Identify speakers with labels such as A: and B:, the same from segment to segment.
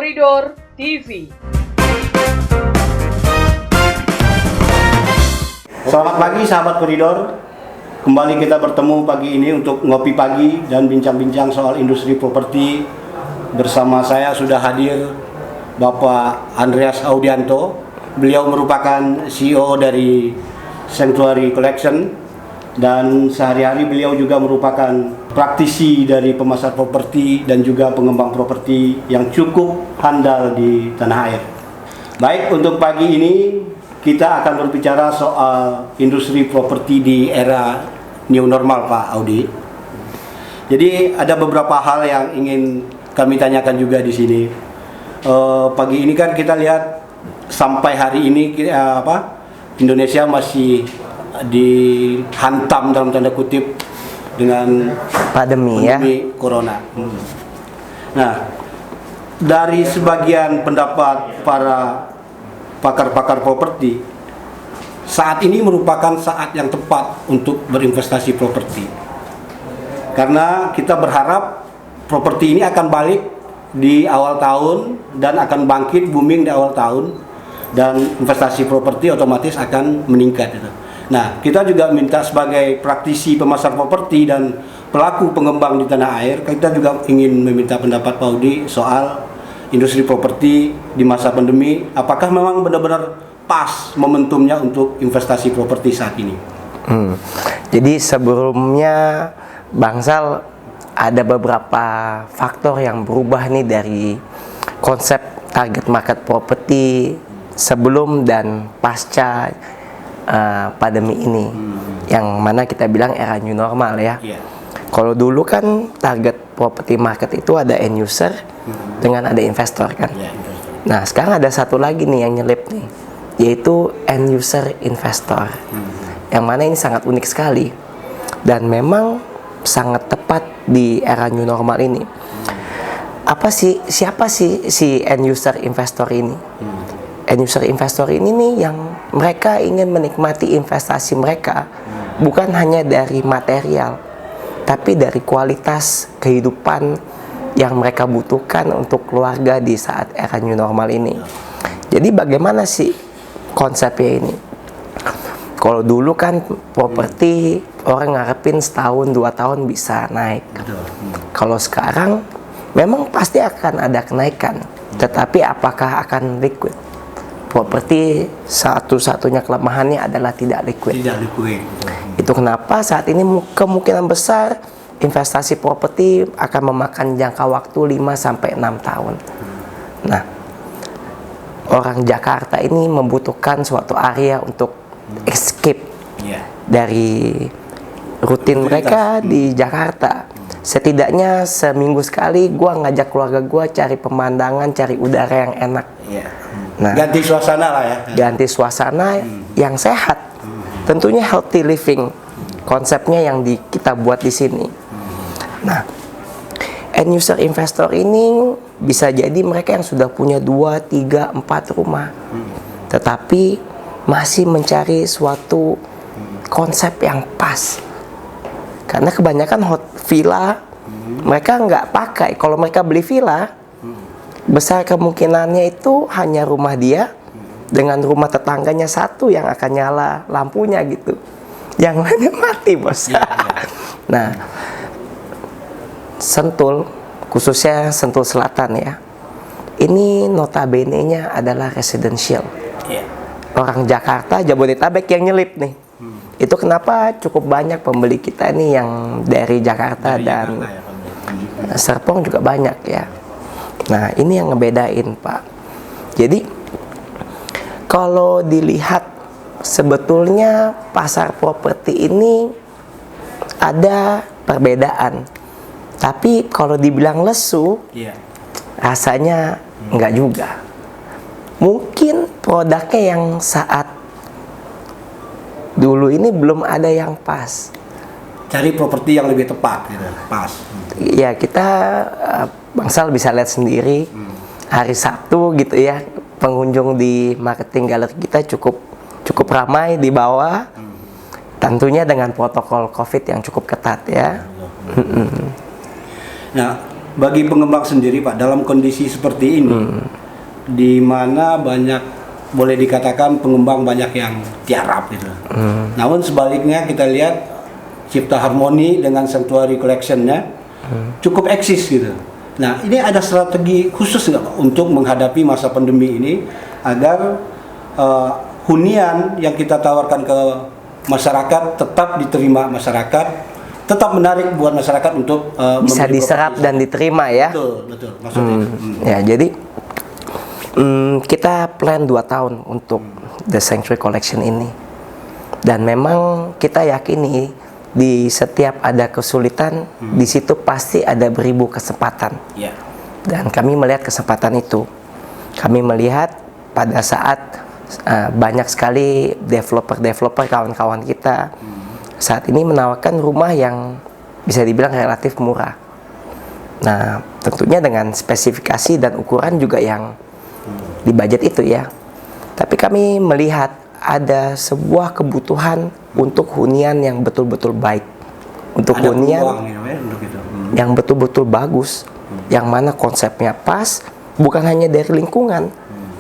A: Koridor TV.
B: Selamat pagi sahabat Koridor. Kembali kita bertemu pagi ini untuk ngopi pagi dan bincang-bincang soal industri properti. Bersama saya sudah hadir Bapak Andreas Audianto. Beliau merupakan CEO dari Sanctuary Collection dan sehari-hari beliau juga merupakan praktisi dari pemasar properti dan juga pengembang properti yang cukup handal di tanah air. Baik, untuk pagi ini kita akan berbicara soal industri properti di era new normal, Pak Audi. Jadi ada beberapa hal yang ingin kami tanyakan juga di sini. Pagi ini kan kita lihat sampai hari ini Indonesia masih dihantam dalam tanda kutip dengan pandemi corona. Nah, dari sebagian pendapat para pakar-pakar properti, saat ini merupakan saat yang tepat untuk berinvestasi properti. Karena kita berharap properti ini akan balik di awal tahun dan akan bangkit booming di awal tahun, dan investasi properti otomatis akan meningkat. Nah, kita juga minta sebagai praktisi pemasar properti dan pelaku pengembang di tanah air, kita juga ingin meminta pendapat Pak Audi soal industri properti di masa pandemi. Apakah memang benar-benar pas momentumnya untuk investasi properti saat ini?
C: Jadi sebelumnya Bang Sal, ada beberapa faktor yang berubah nih dari konsep target market properti sebelum dan pasca pandemi ini, yang mana kita bilang era new normal ya. Kalau dulu kan target property market itu ada end user dengan ada investor kan. Nah, sekarang ada satu lagi nih yang nyelip nih, yaitu end user investor. Yang mana ini sangat unik sekali dan memang sangat tepat di era new normal ini. Siapa sih si end user investor ini? End user investor ini nih yang mereka ingin menikmati investasi mereka bukan hanya dari material, tapi dari kualitas kehidupan yang mereka butuhkan untuk keluarga di saat era new normal ini. Jadi bagaimana sih konsepnya ini? Kalau dulu kan properti orang ngarepin setahun 2 tahun bisa naik. Kalau sekarang memang pasti akan ada kenaikan, tetapi apakah akan liquid? Properti satu-satunya kelemahannya adalah tidak liquid. Itu kenapa saat ini kemungkinan besar investasi properti akan memakan jangka waktu 5-6 tahun. Nah, orang Jakarta ini membutuhkan suatu area untuk escape dari rutin mereka di Jakarta. Setidaknya seminggu sekali gua ngajak keluarga gua cari pemandangan, cari udara yang enak. Nah,
B: ganti suasana lah ya.
C: Ganti suasana yang sehat. Tentunya healthy living. Konsepnya yang kita buat di sini. Nah, end user investor ini bisa jadi mereka yang sudah punya 2, 3, 4 rumah. Tetapi masih mencari suatu konsep yang pas. Karena kebanyakan villa mereka nggak pakai. Kalau mereka beli villa, besar kemungkinannya itu hanya rumah dia dengan rumah tetangganya satu yang akan nyala lampunya gitu, yang lainnya mati, bos. Nah, Sentul, khususnya Sentul Selatan ya, ini notabene-nya adalah residential. Orang Jakarta, Jabodetabek yang nyelip nih. Itu kenapa cukup banyak pembeli kita nih yang dari Jakarta dan Serpong juga banyak ya. Nah, ini yang ngebedain, Pak. Jadi kalau dilihat sebetulnya pasar properti ini ada perbedaan. Tapi kalau dibilang lesu, rasanya enggak juga. Mungkin produknya yang saat dulu ini belum ada yang pas.
B: Cari properti yang lebih tepat gitu, pas.
C: Ya, kita Bang Sal bisa lihat sendiri hari Sabtu gitu ya, pengunjung di marketing galeri kita cukup ramai di bawah. Tentunya dengan protokol COVID yang cukup ketat ya.
B: Nah, Bagi pengembang sendiri Pak, dalam kondisi seperti ini, di mana banyak, boleh dikatakan pengembang banyak yang tiarap gitu. Namun sebaliknya kita lihat Cipta Harmoni dengan Sanctuary Collection-nya cukup eksis gitu. Nah, ini ada strategi khusus nggak Pak untuk menghadapi masa pandemi ini agar hunian yang kita tawarkan ke masyarakat tetap diterima masyarakat, tetap menarik buat masyarakat untuk
C: bisa
B: membeli
C: diserap
B: properti.
C: dan diterima ya.
B: Betul, maksudnya.
C: Ya, jadi kita plan 2 tahun untuk The Sanctuary Collection ini. Dan memang kita yakini di setiap ada kesulitan, di situ pasti ada beribu kesempatan.
B: Ya.
C: Dan kami melihat kesempatan itu. Kami melihat pada saat banyak sekali developer kawan-kawan kita saat ini menawarkan rumah yang bisa dibilang relatif murah. Nah, tentunya dengan spesifikasi dan ukuran juga yang di budget itu ya. Tapi kami melihat ada sebuah kebutuhan untuk hunian yang betul-betul baik, untuk
B: Ada
C: hunian
B: peluang gitu ya, untuk itu.
C: yang betul-betul bagus, yang mana konsepnya pas, bukan hanya dari lingkungan,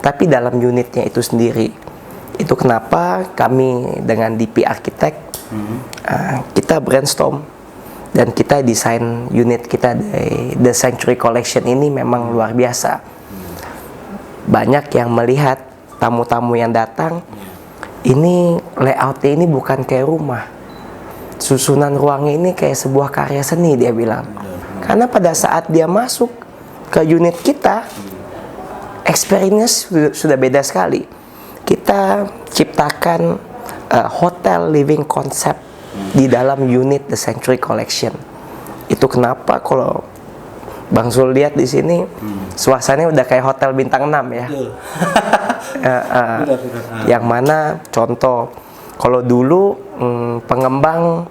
C: tapi dalam unitnya itu sendiri. Itu kenapa kami dengan DP Architect kita brainstorm dan kita desain unit kita dari The Sanctuary Collection ini memang luar biasa. Banyak yang melihat tamu-tamu yang datang, ini layoutnya ini bukan kayak rumah, susunan ruangnya ini kayak sebuah karya seni, dia bilang. Karena pada saat dia masuk ke unit kita, experience sudah beda sekali. Kita ciptakan hotel living concept di dalam unit The Sanctuary Collection. Itu kenapa kalau Bang Zul lihat di sini suasananya udah kayak hotel bintang 6 ya. Yang mana contoh, kalau dulu pengembang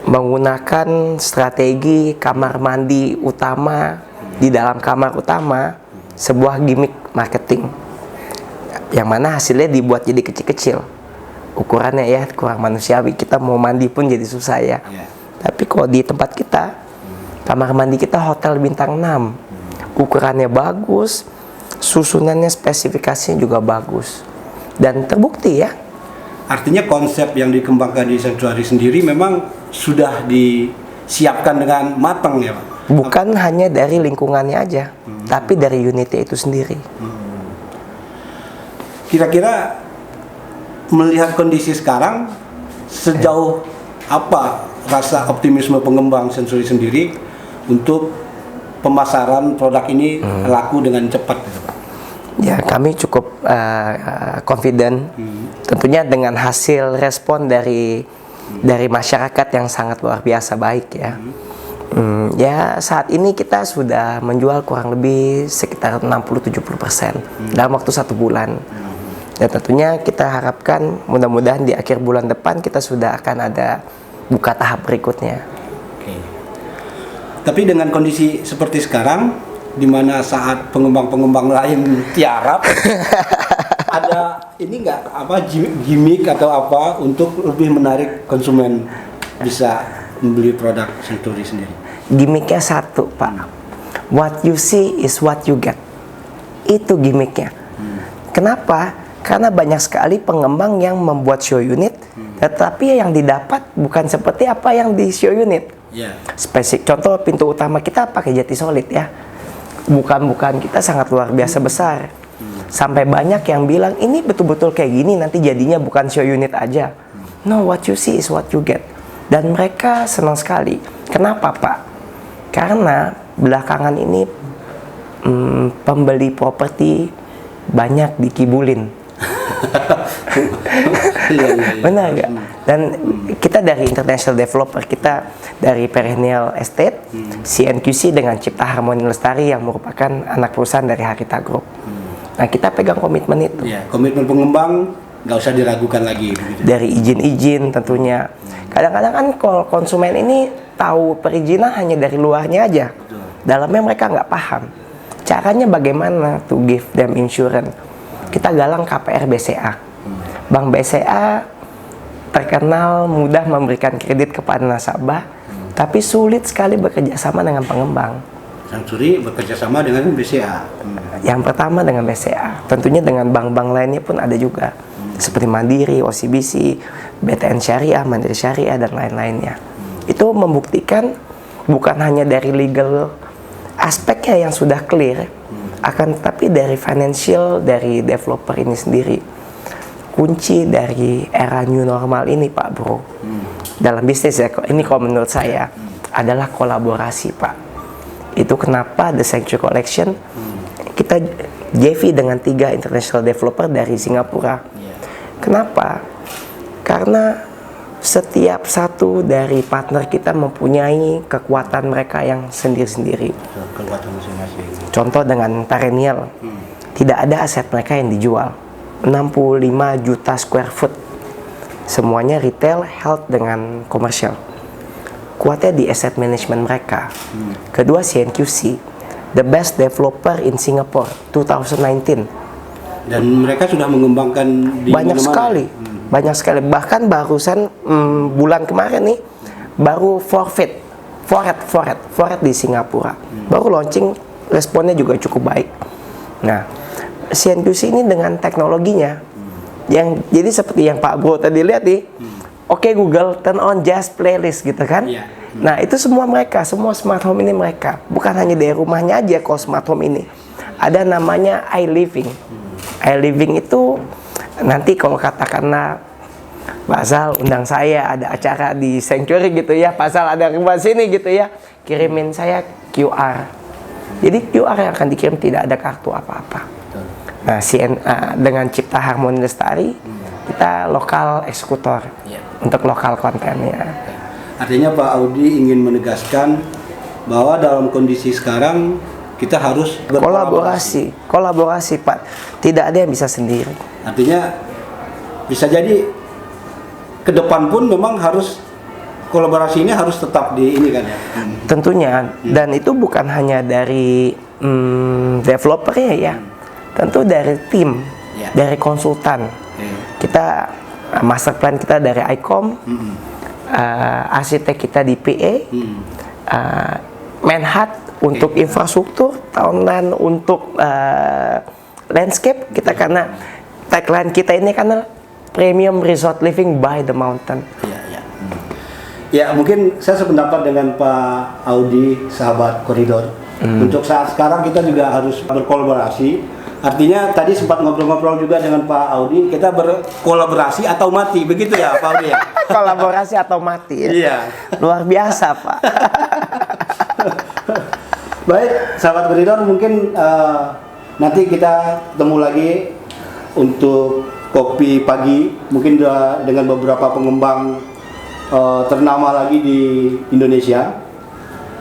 C: menggunakan strategi kamar mandi utama di dalam kamar utama, sebuah gimmick marketing yang mana hasilnya dibuat jadi kecil-kecil, ukurannya ya kurang manusiawi, kita mau mandi pun jadi susah ya. Tapi kalau di tempat kita, kamar mandi kita hotel bintang 6, ukurannya bagus, susunannya, spesifikasinya juga bagus, dan terbukti ya.
B: Artinya konsep yang dikembangkan di Sanctuary sendiri memang sudah disiapkan dengan matang ya Pak?
C: Bukan hanya dari lingkungannya aja, tapi dari unitnya itu sendiri.
B: Kira-kira melihat kondisi sekarang, sejauh apa rasa optimisme pengembang Sanctuary sendiri untuk pemasaran produk ini laku dengan cepat gitu Pak?
C: Ya, kami cukup confident, tentunya dengan hasil respon dari masyarakat yang sangat luar biasa baik ya. Ya, saat ini kita sudah menjual kurang lebih sekitar 60-70% dalam waktu 1 bulan. Dan tentunya kita harapkan mudah-mudahan di akhir bulan depan kita sudah akan ada buka tahap berikutnya.
B: Oke. Tapi dengan kondisi seperti sekarang, di mana saat pengembang-pengembang lain tiarap, ada ini nggak apa gimmick atau apa untuk lebih menarik konsumen bisa membeli produk Sanctuary sendiri?
C: Gimmicknya satu Pak, what you see is what you get. Itu gimmicknya. Kenapa? Karena banyak sekali pengembang yang membuat show unit, tetapi yang didapat bukan seperti apa yang di show unit. Spesifik contoh, pintu utama kita pakai jati solid ya. Bukan kita sangat luar biasa besar. Sampai banyak yang bilang ini betul-betul kayak gini nanti jadinya bukan show unit aja. No, what you see is what you get. Dan mereka senang sekali. Kenapa Pak? Karena belakangan ini pembeli properti banyak dikibulin. Benar nggak? Dan kita dari international developer, kita dari Perennial Estate, CNQC dengan Cipta Harmoni Lestari yang merupakan anak perusahaan dari Harita Group. Nah, kita pegang komitmen itu.
B: Ya, komitmen pengembang nggak usah diragukan lagi. Begitu.
C: Dari izin-izin tentunya. Kadang-kadang kan kalau konsumen ini tahu perizinan hanya dari luarnya aja. Dalamnya mereka nggak paham. Caranya bagaimana to give them insurance. Kita galang KPR BCA. Bank BCA terkenal mudah memberikan kredit kepada nasabah, tapi sulit sekali bekerja sama dengan pengembang.
B: Sansuri bekerja sama dengan BCA.
C: Yang pertama dengan BCA, tentunya dengan bank-bank lainnya pun ada juga, seperti Mandiri, OCBC, BTN Syariah, Mandiri Syariah, dan lain-lainnya. Itu membuktikan bukan hanya dari legal aspeknya yang sudah clear, akan tetapi dari financial, dari developer ini sendiri. Kunci dari era new normal ini, Pak Bro, dalam bisnis ya, ini kalau menurut saya adalah kolaborasi, Pak. Itu kenapa The Sanctuary Collection kita JV dengan 3 international developer dari Singapura. Kenapa? Karena setiap satu dari partner kita mempunyai kekuatan mereka yang sendiri-sendiri.
B: Kekuatan masing-masing.
C: Contoh dengan Perennial, tidak ada aset mereka yang dijual. 65 juta square foot. Semuanya retail, health, dengan komersial. Kuatnya di asset management mereka. Kedua, CNQC, the best developer in Singapore 2019.
B: Dan mereka sudah mengembangkan di
C: Banyak
B: mana-mana.
C: sekali, banyak sekali. Bahkan barusan bulan kemarin nih baru forfeit di Singapura. Baru launching, responnya juga cukup baik. Nah, CNQC ini dengan teknologinya yang jadi seperti yang Pak Bro tadi lihat nih. Oke Google, turn on jazz playlist gitu kan. Nah itu semua mereka, semua smart home ini mereka. Bukan hanya dari rumahnya aja kalau smart home ini. Ada namanya iLiving. iLiving itu nanti kalau katakanlah Pak Zal undang saya ada acara di Sanctuary gitu ya, Pak Zal ada rumah sini gitu ya, kirimin saya QR. Jadi QR yang akan dikirim, tidak ada kartu apa-apa. Nah dengan Cipta Harmoni Lestari kita lokal eksekutor untuk lokal kontennya.
B: Artinya Pak Audi ingin menegaskan bahwa dalam kondisi sekarang kita harus
C: kolaborasi Pak, tidak ada yang bisa sendiri.
B: Artinya bisa jadi ke depan pun memang harus kolaborasi ini harus tetap di ini kan ya.
C: Tentunya, dan itu bukan hanya dari developernya ya, tentu dari tim, dari konsultan. Kita master plan kita dari ICOM, arsitek kita di PA, Manhat untuk infrastruktur, tahunan untuk landscape kita, karena tagline kita ini karena premium resort living by the mountain.
B: Ya mungkin saya sependapat dengan Pak Audi, sahabat koridor. Untuk saat sekarang kita juga harus berkolaborasi. Artinya tadi sempat ngobrol-ngobrol juga dengan Pak Audi, kita berkolaborasi atau mati, begitu ya Pak Audi ya?
C: Kolaborasi atau mati ya?
B: Iya.
C: Luar biasa Pak.
B: Baik, sahabat koridor, mungkin nanti kita ketemu lagi untuk kopi pagi, mungkin dengan beberapa pengembang ternama lagi di Indonesia.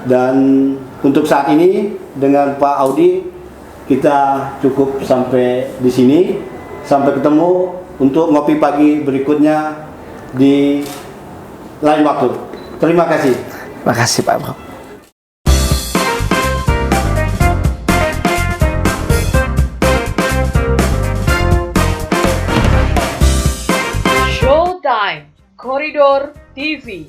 B: Dan untuk saat ini dengan Pak Audi kita cukup sampai di sini. Sampai ketemu untuk ngopi pagi berikutnya di lain waktu. Terima kasih.
C: Makasih Pak Bro.
A: Showtime Koridor TV.